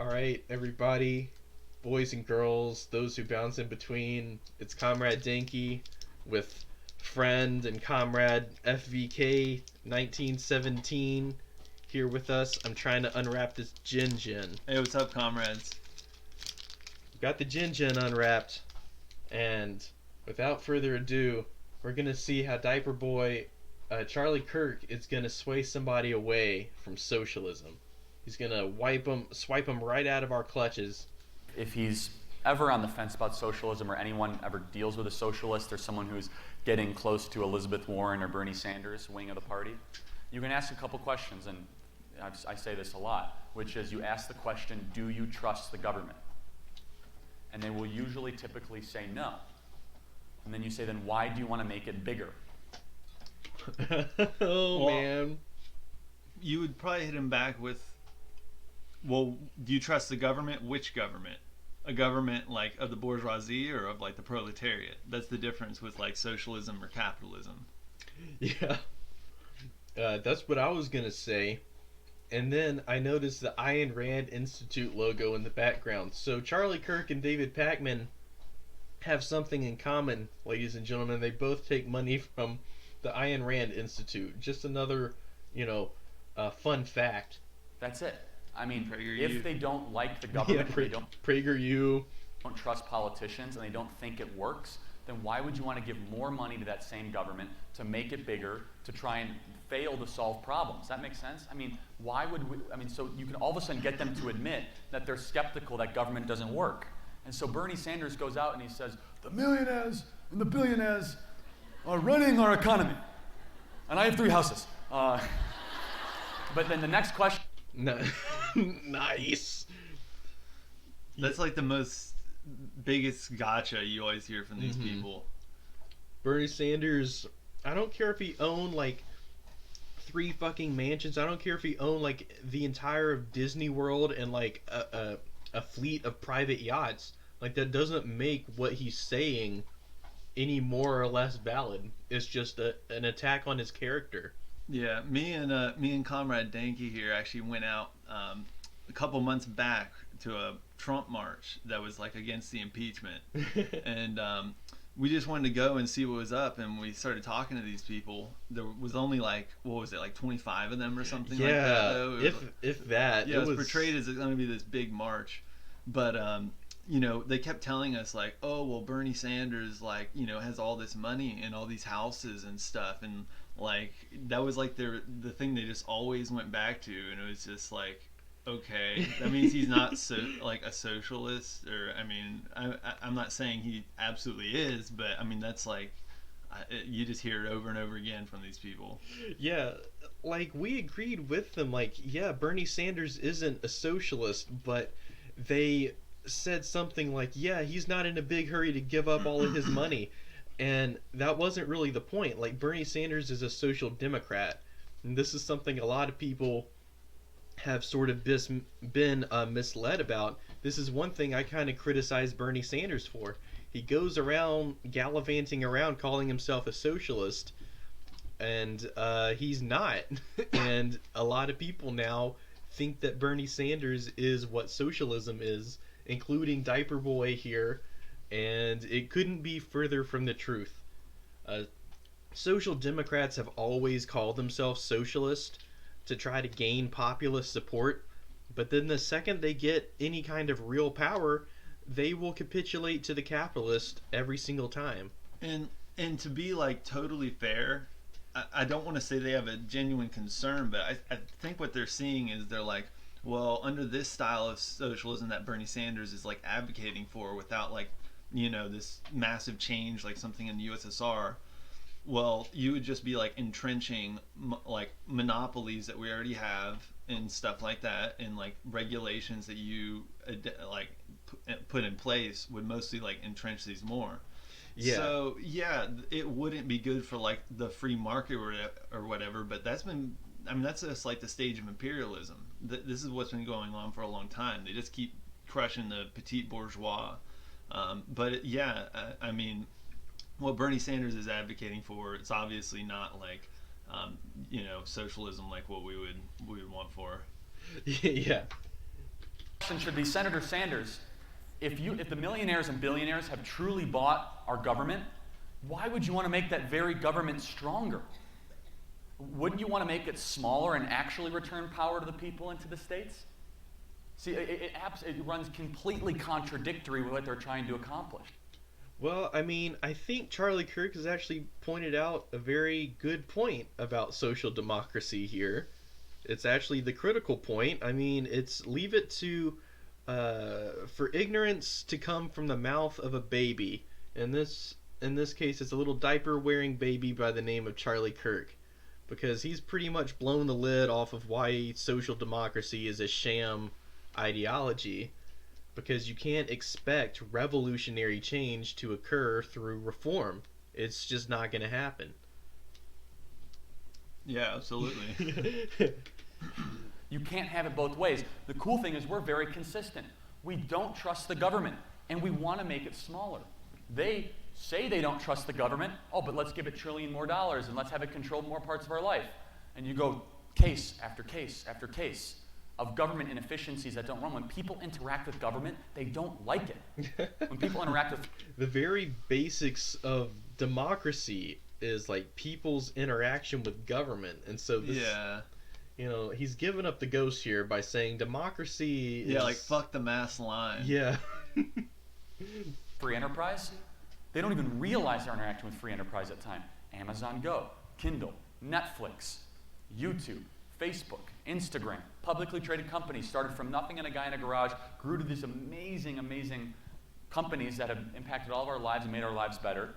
All right, everybody, boys and girls, those who bounce in between. It's Comrade Dinky with friend and comrade FVK 1917 here with us. I'm trying to unwrap this Jin Jin. Hey, what's up, comrades? Got the Jin Jin unwrapped, and without further ado, we're gonna see how Diaper Boy Charlie Kirk is gonna sway somebody away from socialism. He's gonna swipe them right out of our clutches. If he's ever on the fence about socialism, or anyone ever deals with a socialist or someone who's getting close to Elizabeth Warren or Bernie Sanders' wing of the party, you can ask a couple questions, and I say this a lot, which is you ask the question, do you trust the government? And they will usually typically say no. And then you say, then why do you want to make it bigger? Oh, Well, man. You would probably hit him back with, well, do you trust the government? Which government? A government like of the bourgeoisie or of like the proletariat? That's the difference with like socialism or capitalism. Yeah. That's what I was gonna say. And then I noticed the Ayn Rand Institute logo in the background. So Charlie Kirk and David Pakman have something in common, ladies and gentlemen. They both take money from the Ayn Rand Institute. Just another, fun fact. That's it. I mean, PragerU. if they don't like the Yeah, government, if they don't PragerU. trust politicians, and they don't think it works, then why would you want to give more money to that same government to make it bigger, to try and fail to solve problems? That makes sense? I mean, why would we, so you can all of a sudden get them to admit that they're skeptical that government doesn't work. And so Bernie Sanders goes out and he says, the millionaires and the billionaires are running our economy. And I have 3 houses. But then the next question, No. Nice. That's like the most biggest gotcha you always hear from these people. Bernie Sanders, I don't care if he owned like 3 fucking mansions. I don't care if he owned like the entire of Disney World and like a fleet of private yachts. Like that doesn't make what he's saying any more or less valid. It's just an attack on his character. Yeah, me and Comrade Danke here actually went out a couple months back to a Trump march that was like against the impeachment, and we just wanted to go and see what was up, and we started talking to these people. There was only like, what was it, like 25 of them or something like that. Though. If that. Yeah, it was portrayed as going to be this big march, but they kept telling us like, oh well, Bernie Sanders like has all this money and all these houses and stuff, and like that was like the thing they just always went back to, and it was just like, okay, that means he's not like a socialist, or I'm not saying he absolutely is, but I mean that's like you just hear it over and over again from these people. Yeah, like we agreed with them. Like, yeah, Bernie Sanders isn't a socialist, but they said something like, yeah, he's not in a big hurry to give up all of his money. And that wasn't really the point. Like, Bernie Sanders is a social democrat. And this is something a lot of people have sort of been misled about. This is one thing I kind of criticize Bernie Sanders for. He goes around gallivanting around calling himself a socialist, and he's not. And a lot of people now think that Bernie Sanders is what socialism is, including Diaper Boy here, and it couldn't be further from the truth. Social Democrats have always called themselves socialist to try to gain populist support, but then the second they get any kind of real power, they will capitulate to the capitalist every single time. And to be like totally fair, I don't want to say they have a genuine concern, but I think what they're seeing is they're like, well, under this style of socialism that Bernie Sanders is like advocating for, without like this massive change like something in the USSR, well, you would just be like entrenching like monopolies that we already have and stuff like that, and like regulations that you like put in place would mostly like entrench these more. Yeah. So yeah, it wouldn't be good for like the free market or whatever, but that's just like the stage of imperialism. This is what's been going on for a long time. They just keep crushing the petite bourgeois. But yeah, what Bernie Sanders is advocating for, it's obviously not like socialism like what we would want for. Yeah. question should be, Senator Sanders, if the millionaires and billionaires have truly bought our government, why would you want to make that very government stronger? Wouldn't you want to make it smaller and actually return power to the people and to the states? See, it runs completely contradictory with what they're trying to accomplish. Well, I mean, I think Charlie Kirk has actually pointed out a very good point about social democracy here. It's actually the critical point. I mean, it's leave it to for ignorance to come from the mouth of a baby. In this case, it's a little diaper-wearing baby by the name of Charlie Kirk, because he's pretty much blown the lid off of why social democracy is a sham ideology. Because you can't expect revolutionary change to occur through reform. It's just not going to happen. Yeah, absolutely. You can't have it both ways. The cool thing is we're very consistent. We don't trust the government, and we want to make it smaller. They say they don't trust the government. Oh, but let's give it $1 trillion more, and let's have it control more parts of our life. And you go case after case after case of government inefficiencies that don't run. When people interact with government, they don't like it. When people interact with... The very basics of democracy is like people's interaction with government. And so this, you know, he's given up the ghost here by saying democracy is... Yeah, like fuck the mass line. Yeah. Free enterprise? They don't even realize they're interacting with free enterprise at the time. Amazon Go, Kindle, Netflix, YouTube, Facebook, Instagram, publicly traded companies started from nothing and a guy in a garage, grew to these amazing, amazing companies that have impacted all of our lives and made our lives better.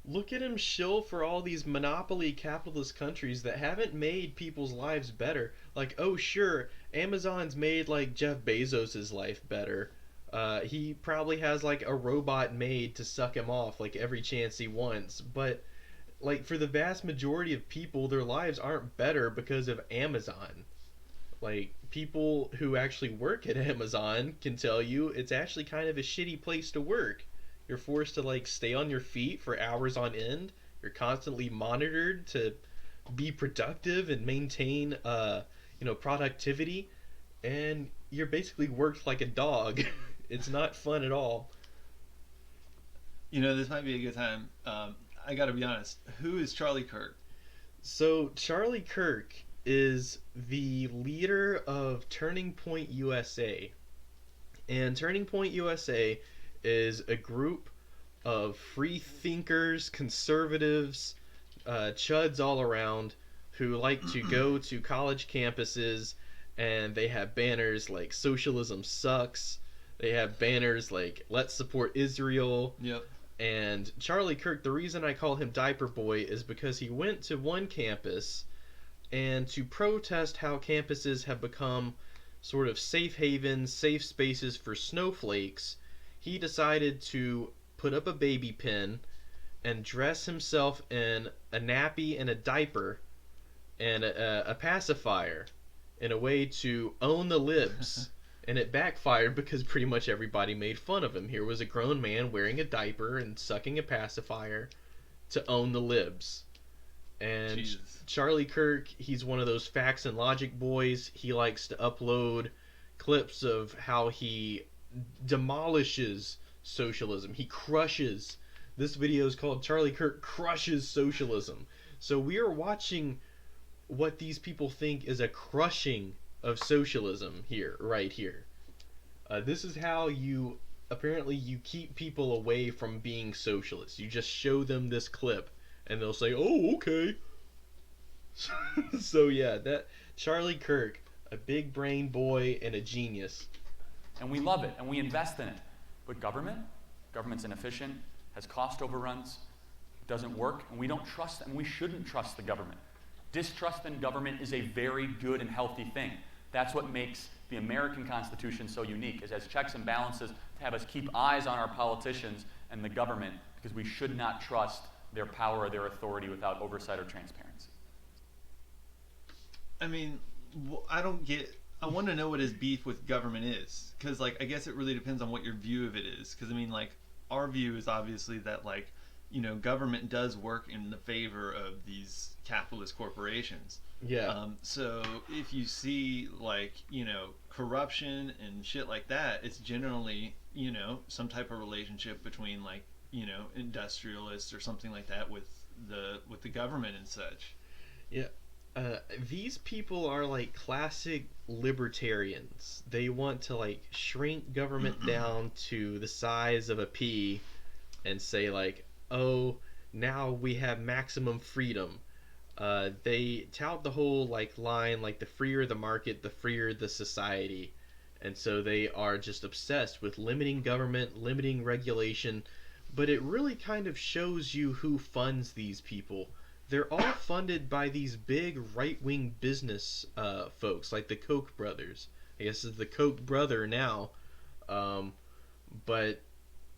Look at him shill for all these monopoly capitalist countries that haven't made people's lives better. Like, oh sure, Amazon's made like Jeff Bezos' life better. He probably has like a robot made to suck him off like every chance he wants, but like for the vast majority of people, their lives aren't better because of Amazon. Like people who actually work at Amazon can tell you it's actually kind of a shitty place to work. You're forced to like stay on your feet for hours on end. You're constantly monitored to be productive and maintain productivity, and you're basically worked like a dog. It's not fun at all. You know, this might be a good time. I gotta be honest. Who is Charlie Kirk? So Charlie Kirk is the leader of Turning Point USA. And Turning Point USA is a group of free thinkers, conservatives, chuds all around who like to go to college campuses, and they have banners like socialism sucks. They have banners like let's support Israel. Yep. And Charlie Kirk, the reason I call him Diaper Boy is because he went to one campus, and to protest how campuses have become sort of safe havens, safe spaces for snowflakes, he decided to put up a baby pen and dress himself in a nappy and a diaper and a pacifier in a way to own the libs. And it backfired because pretty much everybody made fun of him. Here was a grown man wearing a diaper and sucking a pacifier to own the libs. And Jesus. Charlie Kirk, he's one of those facts and logic boys. He likes to upload clips of how he demolishes socialism. He crushes. This video is called Charlie Kirk Crushes Socialism. So we are watching what these people think is a crushing of socialism here, right here. This is how you keep people away from being socialists. You just show them this clip and they'll say, oh, okay. So yeah, that Charlie Kirk, a big brain boy and a genius. And we love it, and we invest in it. But government's inefficient, has cost overruns, doesn't work, and we don't trust, and we shouldn't trust the government. Distrust in government is a very good and healthy thing. That's what makes the American Constitution so unique, is as checks and balances to have us keep eyes on our politicians and the government, because we should not trust their power or their authority without oversight or transparency. I mean, I don't get... I want to know what his beef with government is, because, like, I guess it really depends on what your view of it is, because, I mean, like, our view is obviously that, like, government does work in the favor of these capitalist corporations. Yeah. So if you see like corruption and shit like that, it's generally some type of relationship between like industrialists or something like that with the government and such. Yeah. These people are like classic libertarians. They want to like shrink government down to the size of a pea and say like, oh, now we have maximum freedom. They tout the whole like line like the freer the market, the freer the society, and so they are just obsessed with limiting government, limiting regulation. But it really kind of shows you who funds these people. They're all funded by these big right wing business folks like the Koch brothers. I guess it's the Koch brother now. Um, but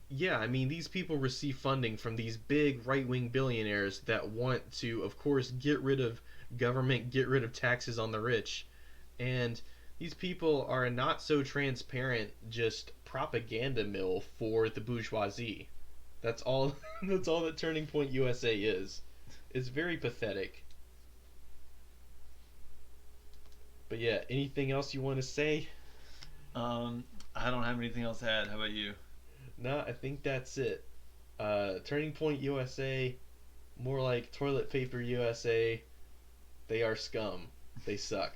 yeah, I mean, these people receive funding from these big right wing billionaires that want to, of course, get rid of government, get rid of taxes on the rich. And these people are a not so transparent, just propaganda mill for the bourgeoisie. That's all. That's all that Turning Point USA is. It's very pathetic. But yeah, anything else you want to say? I don't have anything else to add. How about you? No, I think that's it. Turning Point USA, more like Toilet Paper USA. They are scum. They suck.